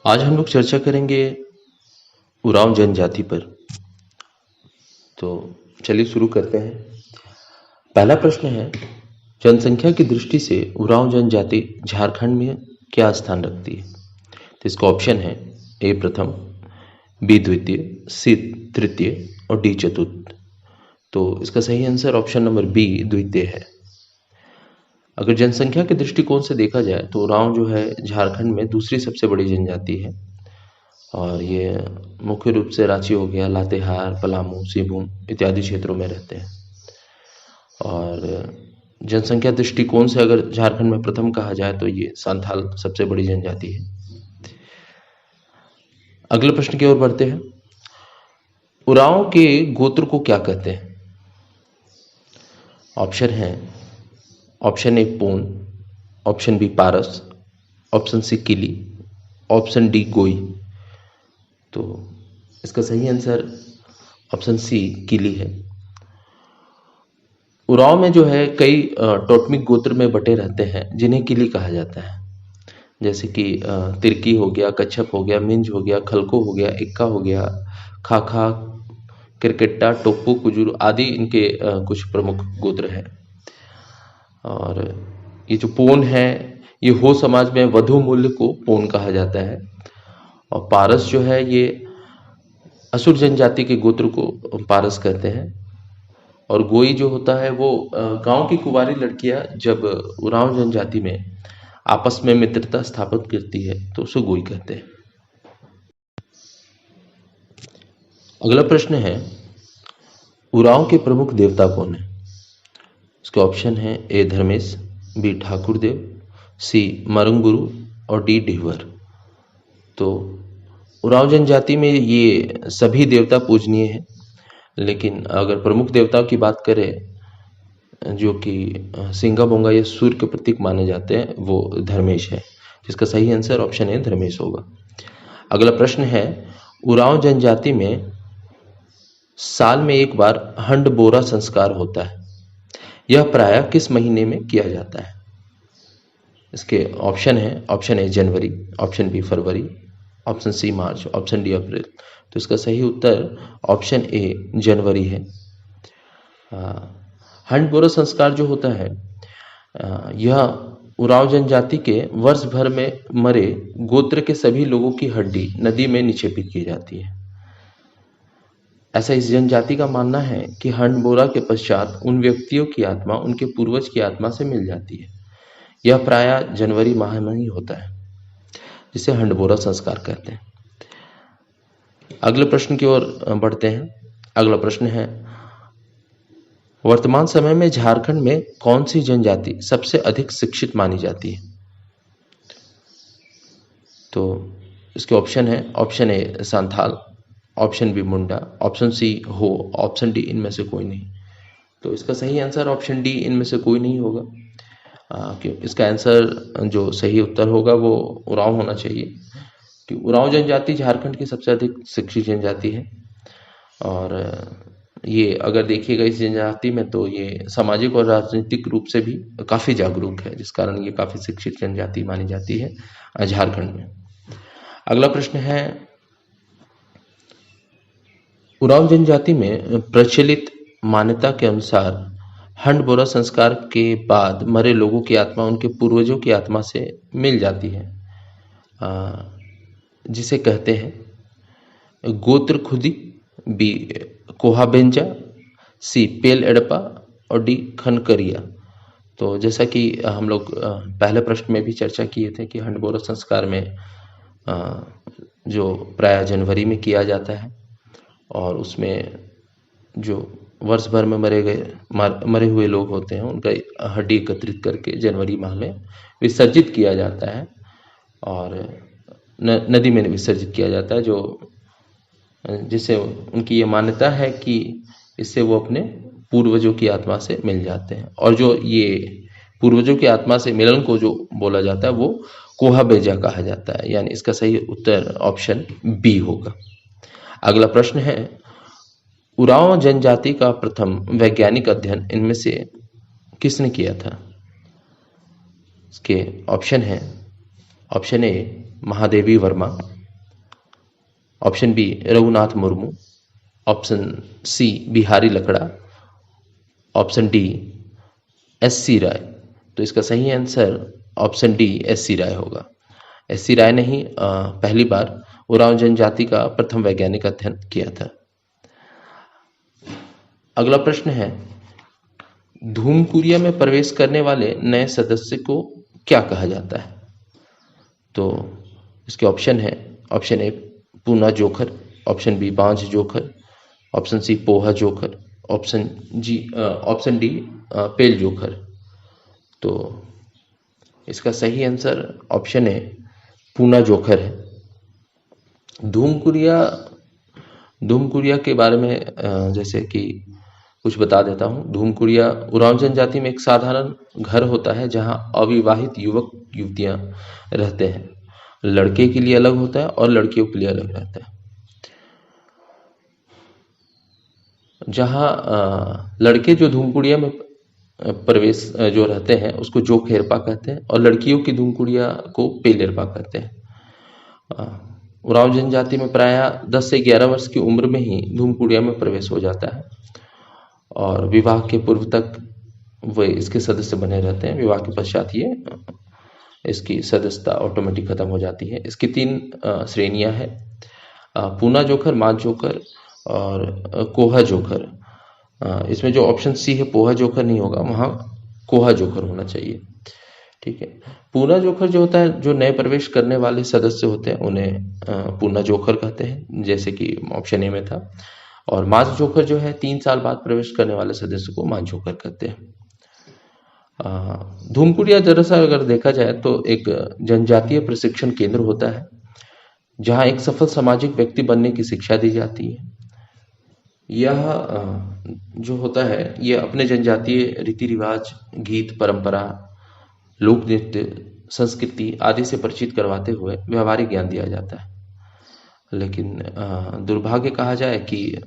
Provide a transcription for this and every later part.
आज हम लोग चर्चा करेंगे उरांव जनजाति पर। तो चलिए शुरू करते हैं। पहला प्रश्न है, जनसंख्या की दृष्टि से उरांव जनजाति झारखंड में क्या स्थान रखती है? तो इसका ऑप्शन है ए प्रथम, बी द्वितीय, सी तृतीय और डी चतुर्थ। तो इसका सही आंसर ऑप्शन नंबर बी द्वितीय है। अगर जनसंख्या के दृष्टिकोण से देखा जाए तो उरांव जो है झारखंड में दूसरी सबसे बड़ी जनजाति है और ये मुख्य रूप से रांची हो गया, लातेहार, पलामू, सिंहभूम इत्यादि क्षेत्रों में रहते हैं। और जनसंख्या दृष्टिकोण से अगर झारखंड में प्रथम कहा जाए तो ये संथाल सबसे बड़ी जनजाति है। अगले प्रश्न की ओर बढ़ते हैं। उरांव के गोत्र को क्या कहते हैं? ऑप्शन है, ऑप्शन ए पोन, option B Paras, option C किली, ऑप्शन डी गोई। तो इसका सही आंसर ऑप्शन सी किली है। उरांव में जो है कई टोटमिक गोत्र में बटे रहते हैं जिन्हें किली कहा जाता है, जैसे कि तिर्की हो गया, कच्छप हो गया, मिंज हो गया, खलको हो गया, इक्का हो गया, खाखा, किरकिट्टा, टोप्पू, कुजुर आदि इनके कुछ प्रमुख गोत्र हैं। और ये जो पोन है ये हो समाज में वधु मूल्य को पोन कहा जाता है। और पारस जो है ये असुर जनजाति के गोत्र को पारस कहते हैं। और गोई जो होता है वो गांव की कुंवारी लड़कियां जब उरांव जनजाति में आपस में मित्रता स्थापित करती है तो उसे गोई कहते हैं। अगला प्रश्न है, उरांव के प्रमुख देवता कौन है? इसके ऑप्शन है ए धर्मेश, बी ठाकुर देव, सी मरंगुरु और डी डिहवर। तो उरांव जनजाति में ये सभी देवता पूजनीय हैं, लेकिन अगर प्रमुख देवताओं की बात करें जो कि सिंगा बोंगा या सूर्य के प्रतीक माने जाते हैं वो धर्मेश है, जिसका सही आंसर ऑप्शन ए धर्मेश होगा। अगला प्रश्न है, उरांव जनजाति में साल में एक बार हंड बोरा संस्कार होता है, यह प्रायः किस महीने में किया जाता है? इसके ऑप्शन है, ऑप्शन ए जनवरी, ऑप्शन बी फरवरी, ऑप्शन सी मार्च, ऑप्शन डी अप्रैल। तो इसका सही उत्तर ऑप्शन ए जनवरी है। हंड बोरा संस्कार जो होता है यह उरांव जनजाति के वर्ष भर में मरे गोत्र के सभी लोगों की हड्डी नदी में निक्षेपित की जाती है। ऐसा इस जनजाति का मानना है कि हंड बोरा के पश्चात उन व्यक्तियों की आत्मा उनके पूर्वज की आत्मा से मिल जाती है। यह प्रायः जनवरी माह में ही होता है, जिसे हंड बोरा संस्कार कहते हैं। अगले प्रश्न की ओर बढ़ते हैं। अगला प्रश्न है, वर्तमान समय में झारखंड में कौन सी जनजाति सबसे अधिक शिक्षित मानी जाती है? तो इसके ऑप्शन है, option A Santhal, option B Munda, option C Ho, option D इनमें से कोई नहीं। तो इसका सही आंसर ऑप्शन डी इनमें से कोई नहीं होगा। इसका आंसर जो सही उत्तर होगा वो उरांव होना चाहिए, कि उरांव जनजाति झारखंड की सबसे अधिक शिक्षित जनजाति है। और ये अगर देखिएगा इस जनजाति में तो ये सामाजिक और राजनीतिक रूप से भी काफ़ी जागरूक है, जिस कारण ये काफ़ी शिक्षित जनजाति मानी जाती है झारखंड में। अगला प्रश्न है, उरांव जनजाति में प्रचलित मान्यता के अनुसार हंड बोरा संस्कार के बाद मरे लोगों की आत्मा उनके पूर्वजों की आत्मा से मिल जाती है, जिसे कहते हैं गोत्र खुदी, बी कोहाबेंजा, सी पेल एडपा और डी खनकरिया। तो जैसा कि हम लोग पहले प्रश्न में भी चर्चा किए थे कि हंड बोरा संस्कार में जो प्रायः जनवरी में किया जाता है और उसमें जो वर्ष भर में मरे हुए लोग होते हैं उनका हड्डी एकत्रित करके जनवरी माह में विसर्जित किया जाता है और नदी में विसर्जित किया जाता है, जो जिससे उनकी ये मान्यता है कि इससे वो अपने पूर्वजों की आत्मा से मिल जाते हैं। और जो ये पूर्वजों की आत्मा से मिलन को जो बोला जाता है वो कोहाबेजा कहा जाता है, यानी इसका सही उत्तर ऑप्शन बी होगा। अगला प्रश्न है, उरांव जनजाति का प्रथम वैज्ञानिक अध्ययन इनमें से किसने किया था? इसके ऑप्शन है, option A Mahadevi Verma, option B Raghunath Murmu, option C Bihari Lakra, option D S C. Rai. तो इसका सही answer option D S C. Rai होगा। एस.सी. राय ने ही पहली बार उरांव जनजाति का प्रथम वैज्ञानिक अध्ययन किया था। अगला प्रश्न है, धूमकुरिया में प्रवेश करने वाले नए सदस्य को क्या कहा जाता है? तो इसके ऑप्शन है, option A Puna Jokhar, option B Banjh Jokhar, option C Poha Jokhar, option D Pel Jokhar. तो इसका सही answer option A Puna Jokhar है। धूमकुरिया के बारे में जैसे कि कुछ बता देता हूँ। धूमकुरिया उरांव जनजाति में एक साधारण घर होता है जहाँ अविवाहित युवक युवतियां रहते हैं। लड़के के लिए अलग होता है और लड़कियों के लिए अलग रहता है। जहाँ लड़के जो धूमकुरिया में प्रवेश जो रहते हैं उसको जोखेरपा कहते हैं और लड़कियों की धूमकुरिया को पेलेरपा कहते हैं। उरांव जनजाति में प्रायः 10 से 11 वर्ष की उम्र में ही धूमकुरिया में प्रवेश हो जाता है और विवाह के पूर्व तक वे इसके सदस्य बने रहते हैं। विवाह के पश्चात ये इसकी सदस्यता ऑटोमेटिक खत्म हो जाती है। इसकी 3 श्रेणियां हैं, पूना जोखर, मांझ जोखर और कोहा जोखर। इसमें जो ऑप्शन सी है पोहा जोखर नहीं होगा, वहाँ कोहा जोखर होना चाहिए। ठीक है। पूना जोखर जो होता है, जो नए प्रवेश करने वाले सदस्य होते हैं उन्हें पूना जोखर कहते हैं, जैसे कि ऑप्शन ए में था। और मांझ जोखर जो है 3 साल बाद प्रवेश करने वाले सदस्य को मांझ जोखर कहते हैं। धूमकुरिया दरअसल अगर देखा जाए तो एक जनजातीय प्रशिक्षण केंद्र होता है जहां एक सफल सामाजिक व्यक्ति बनने की शिक्षा दी जाती है। यह जो होता है यह अपने जनजातीय रीति रिवाज, गीत, परंपरा, लोक नृत्य, संस्कृति आदि से परिचित करवाते हुए व्यवहारिक ज्ञान दिया जाता है। लेकिन दुर्भाग्य कहा जाए कि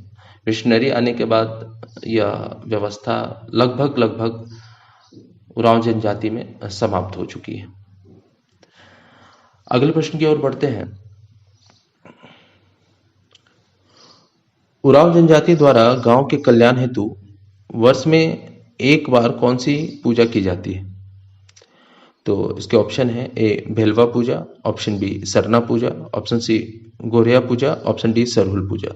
मिशनरी आने के बाद यह व्यवस्था लगभग उरांव जनजाति में समाप्त हो चुकी है। अगले प्रश्न की ओर बढ़ते हैं। उरांव जनजाति द्वारा गांव के कल्याण हेतु वर्ष में एक बार कौन सी पूजा की जाती है? तो इसके ऑप्शन है, ए भेलवा पूजा, ऑप्शन बी सरना पूजा, ऑप्शन सी गोरिया पूजा, ऑप्शन डी सरहुल पूजा।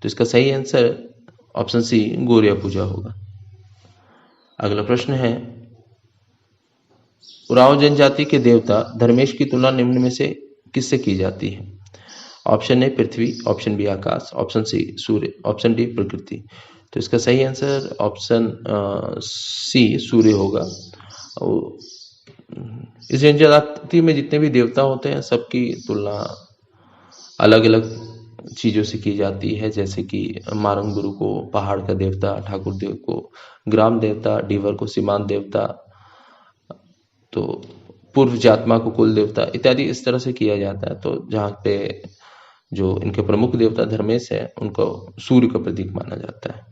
तो इसका सही आंसर ऑप्शन सी गोरिया पूजा होगा। अगला प्रश्न है, उरांव जनजाति के देवता धर्मेश की तुलना निम्न में से किससे की जाती है? ऑप्शन ए पृथ्वी, ऑप्शन बी आकाश, ऑप्शन सी सूर्य, ऑप्शन डी प्रकृति। तो इसका सही आंसर ऑप्शन सी सूर्य होगा। इस जनजाति में जितने भी देवता होते हैं सबकी तुलना अलग अलग चीजों से की जाती है, जैसे कि मारंग गुरु को पहाड़ का देवता, ठाकुर देव को ग्राम देवता, डीवर को सीमांत देवता, तो पूर्व जातमा को कुल देवता इत्यादि इस तरह से किया जाता है। तो जहाँ पे जो इनके प्रमुख देवता धर्मेश है उनको सूर्य का प्रतीक माना जाता है।